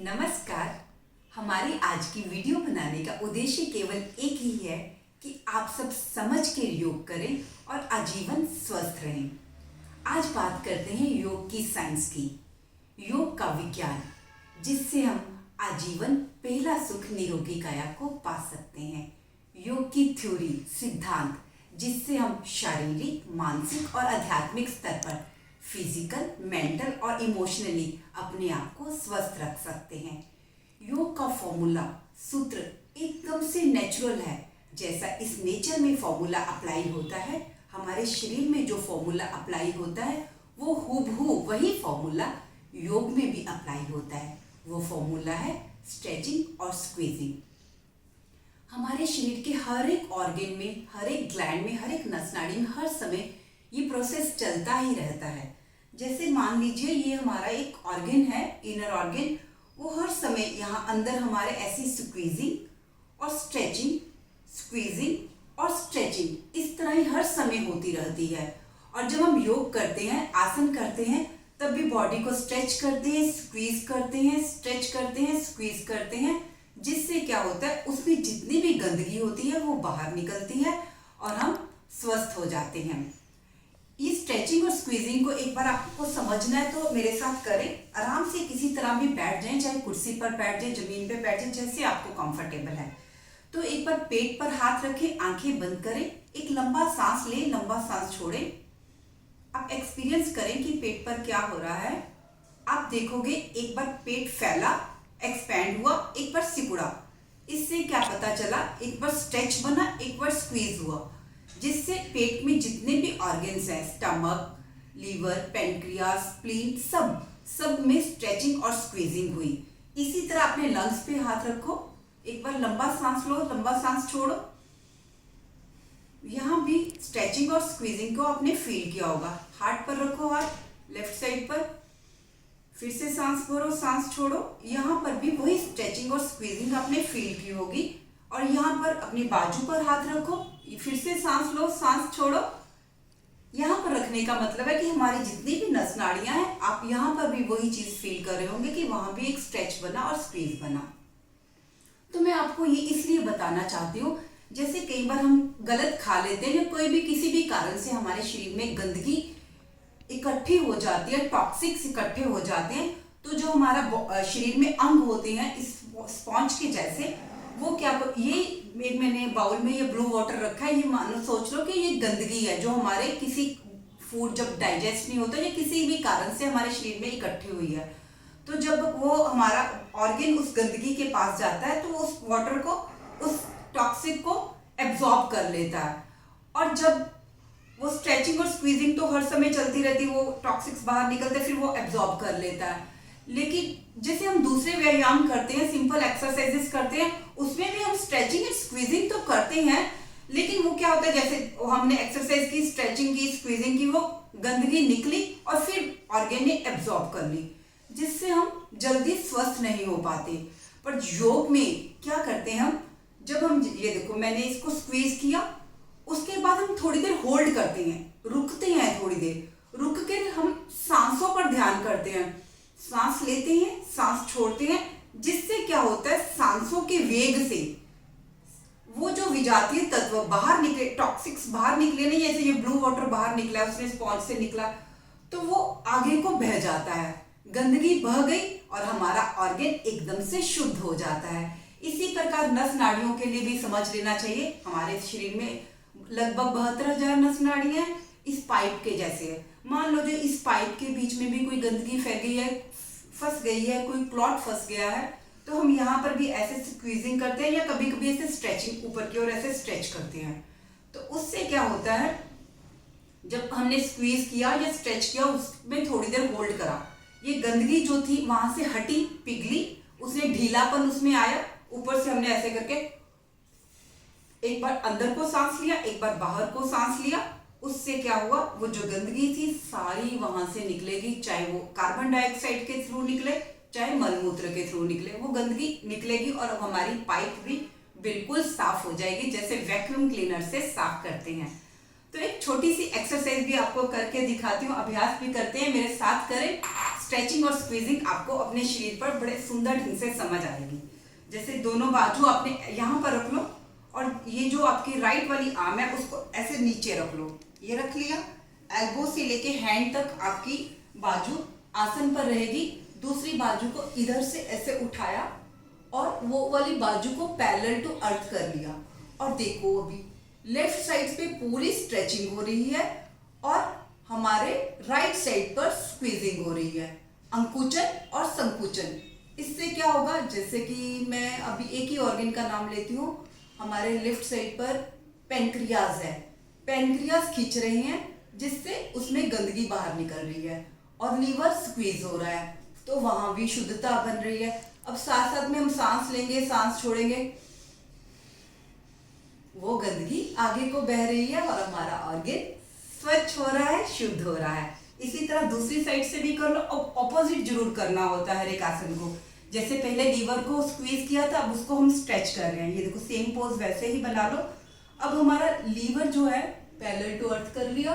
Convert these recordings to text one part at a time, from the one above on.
नमस्कार। हमारी आज की वीडियो बनाने का उद्देश्य केवल एक ही है कि आप सब समझ के योग करें और आजीवन स्वस्थ रहें। आज बात करते हैं योग की साइंस की, योग का विज्ञान, जिससे हम आजीवन पहला सुख निरोगी काया को पा सकते हैं। योग की थ्योरी, सिद्धांत, जिससे हम शारीरिक, मानसिक और आध्यात्मिक स्तर पर फिजिकल, मेंटल और इमोशनली अपने आप को स्वस्थ रख सकते हैं। योग का फॉर्मूला, सूत्र एकदम से नेचुरल है। जैसा इस नेचर में फॉर्मूला अप्लाई होता है, हमारे शरीर में जो फॉर्मूला अप्लाई होता है वो हूबहू वही फॉर्मूला योग में भी अप्लाई होता है। वो फॉर्मूला है स्ट्रेचिंग और स्क्वीजिंग। हमारे शरीर के हर एक ऑर्गन में, हर एक ग्लैंड में, हर एक नस नाड़ी में हर समय ये प्रोसेस चलता ही रहता है। जैसे मान लीजिए ये हमारा एक ऑर्गन है, इनर ऑर्गन, वो हर समय यहाँ अंदर हमारे ऐसी स्क्वीजिंग और स्ट्रेचिंग, स्क्वीजिंग और स्ट्रेचिंग इस तरह ही हर समय होती रहती है। और जब हम योग करते हैं, आसन करते हैं, तब भी बॉडी को स्ट्रेच करते हैं, स्क्वीज करते हैं, स्ट्रेच करते हैं, स्क्वीज करते हैं, जिससे क्या होता है उसमें जितनी भी गंदगी होती है वो बाहर निकलती है और हम स्वस्थ हो जाते हैं। ये स्ट्रेचिंग और स्क्वीजिंग को एक बार आपको समझना है तो मेरे साथ करें। आराम से किसी तरह भी बैठ जाएं, चाहे कुर्सी पर बैठ जाएं, जमीन पे बैठ जाएं, जैसे आपको कंफर्टेबल है। तो एक बार पेट पर हाथ रखें, आंखें बंद करें, एक लंबा सांस लें, लंबा सांस छोड़ें। आप एक्सपीरियंस करें कि पेट पर क्या हो रहा है। आप देखोगे एक बार पेट फैला, एक्सपैंड हुआ, एक बार सिकुड़ा। इससे क्या पता चला, एक बार स्ट्रेच बना, एक बार स्क्वीज हुआ, जिससे पेट में जितने भी ऑर्गन्स हैं, स्टमक, लीवर, पेनक्रियास, स्प्लीन, सब में स्ट्रेचिंग और स्क्वीजिंग हुई। इसी तरह अपने लंग्स पे हाथ रखो, एक बार लंबा सांस लो, लंबा सांस छोड़ो। यहाँ भी स्ट्रेचिंग और स्क्वीजिंग को आपने फील किया होगा। हार्ट पर रखो, हाथ लेफ्ट साइड पर, फिर से सांस भरो, सांस छोड़ो। यहाँ पर भी वही स्ट्रेचिंग और स्क्वीजिंग आपने फील की होगी। और यहाँ पर अपनी बाजू पर हाथ रखो, फिर से सांस लो, सांस छोड़ो। यहाँ पर रखने का मतलब है कि हमारी जितनी भी नस नाड़ियां हैं, आप यहाँ पर भी वही चीज फील कर रहे होंगे कि वहां भी एक स्ट्रेच बना और स्क्वीज बना। तो मैं आपको ये इसलिए बताना चाहती हूँ, जैसे कई बार हम गलत खा लेते हैं या कोई भी किसी भी कारण से हमारे शरीर में गंदगी इकट्ठी हो जाती है, टॉक्सिक्स इकट्ठे हो जाते हैं, तो जो हमारा शरीर में अंग होते हैं इस स्पॉन्ज के जैसे, वो क्या, ये मैंने बाउल में ये ब्लू वाटर रखा है, ये मानो सोच लो कि ये गंदगी है जो हमारे किसी फूड जब डाइजेस्ट नहीं होता या किसी भी कारण से हमारे शरीर में इकट्ठी हुई है। तो जब वो हमारा ऑर्गन उस गंदगी के पास जाता है तो उस वाटर को, उस टॉक्सिक को एब्जॉर्ब कर लेता है। और जब वो स्ट्रेचिंग और स्क्वीजिंग तो हर समय चलती रहती है, वो टॉक्सिक्स बाहर निकलते फिर वो एब्जॉर्ब कर लेता है। लेकिन जैसे हम दूसरे व्यायाम करते हैं, सिंपल एक्सरसाइजेस करते हैं, उसमें भी हम स्ट्रेचिंग और स्क्वीजिंग तो करते हैं, लेकिन वो क्या होता है, जैसे हमने एक्सरसाइज की, स्ट्रेचिंग की, स्क्वीजिंग की, वो गंदगी निकली और फिर ऑर्गन ने एब्जॉर्ब कर ली, जिससे हम जल्दी स्वस्थ नहीं हो पाते। पर योग में क्या करते हैं हम, जब हम ये देखो मैंने इसको स्क्वीज किया, उसके बाद हम थोड़ी देर होल्ड करते हैं, रुकते हैं, थोड़ी देर रुक के हम सांसों पर ध्यान करते हैं। सांस लेते हैं, सांस छोड़ते हैं, जिससे क्या होता है, सांसों के वेग से वो जो विजातीय तत्व बाहर निकले, टॉक्सिक्स बाहर निकले नहीं, जैसे ये ब्लू वाटर बाहर निकला, उसने स्पॉन्ज से निकला, तो वो आगे को बह जाता है, गंदगी बह गई और हमारा ऑर्गन एकदम से शुद्ध हो जाता है। इसी प्रकार नस नाड़ियों के लिए भी समझ लेना चाहिए। हमारे शरीर में लगभग 72,000 नस नाड़ियां हैं, इस पाइप के जैसे है। मान लो जो इस पाइप के बीच में भी कोई गंदगी फैल गई है, फंस गई है, कोई क्लॉट फंस गया है, तो हम यहाँ पर भी ऐसे स्क्वीजिंग करते हैं या कभी कभी ऐसे स्ट्रेचिंग, ऊपर की ओर ऐसे स्ट्रेच करते हैं। तो उससे क्या होता है, जब हमने स्क्वीज किया या स्ट्रेच किया, उसमें थोड़ी देर होल्ड करा, ये गंदगी जो थी वहां से हटी, पिघली, उसने ढीलापन उसमें आया, ऊपर से हमने ऐसे करके एक बार अंदर को सांस लिया, एक बार बाहर को सांस लिया, उससे क्या हुआ, वो जो गंदगी थी सारी वहां से निकलेगी, चाहे वो कार्बन डाइऑक्साइड के थ्रू निकले, चाहे मलमूत्र के थ्रू निकले, वो गंदगी निकलेगी और अब हमारी पाइप भी बिल्कुल साफ हो जाएगी, जैसे वैक्यूम क्लीनर से साफ करते हैं। तो एक छोटी सी एक्सरसाइज भी आपको करके दिखाती हूँ, अभ्यास भी करते हैं, मेरे साथ करें। स्ट्रेचिंग और स्क्वीजिंग आपको अपने शरीर पर बड़े सुंदर ढंग से समझ आएगी। जैसे दोनों बाजू आपने यहाँ पर रख लो और ये जो आपकी राइट वाली आर्म है उसको ऐसे नीचे रख लो। ये रख लिया, एल्बो से लेके हैंड तक आपकी बाजू आसन पर रहेगी। दूसरी बाजू को इधर से ऐसे उठाया और वो वाली बाजू को पैरेलल टू अर्थ कर लिया। और देखो अभी लेफ्ट साइड पे पूरी स्ट्रेचिंग हो रही है और हमारे राइट साइड पर स्क्वीजिंग हो रही है, अंकुचन और संकुचन। इससे क्या होगा, जैसे कि मैं अभी एक ही ऑर्गन का नाम लेती हूँ। हमारे लेफ्ट साइड पर पेनक्रियाज है, पेनक्रियाज खींच रहे हैं जिससे उसमें गंदगी बाहर निकल रही है और लीवर स्क्वीज हो रहा है, तो वहां भी शुद्धता बन रही है। अब साथ साथ में हम सांस लेंगे, सांस छोड़ेंगे, वो गंदगी आगे को बह रही है और हमारा ऑर्गन स्वच्छ हो रहा है, शुद्ध हो रहा है। इसी तरह दूसरी साइड से भी कर लो। ऑपोजिट जरूर करना होता है हर एक आसन को। जैसे पहले लीवर को स्क्वीज किया था, अब उसको हम स्ट्रेच कर रहे हैं। ये देखो सेम पोज वैसे ही बना लो। अब हमारा लीवर जो है पैरेलल टू अर्थ कर लिया,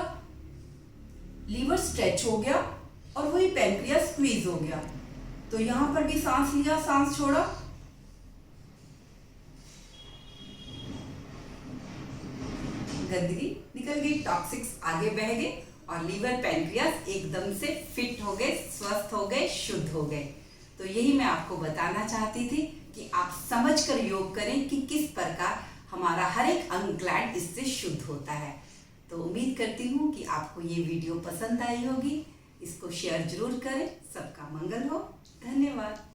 लीवर स्ट्रेच हो गया और वही पैनक्रियास स्क्वीज हो गया। तो यहां पर भी सांस लिया, सांस छोड़ा, गंदगी निकल गई, टॉक्सिक्स आगे बह गए और लीवर पैनक्रियास एकदम से फिट हो गए, स्वस्थ हो गए, शुद्ध हो गए। तो यही मैं आपको बताना चाहती थी कि आप समझकर योग करें कि किस प्रकार हमारा हर एक अंग ग्लैंड इससे शुद्ध होता है। तो उम्मीद करती हूँ कि आपको ये वीडियो पसंद आई होगी। इसको शेयर जरूर करें। सबका मंगल हो। धन्यवाद।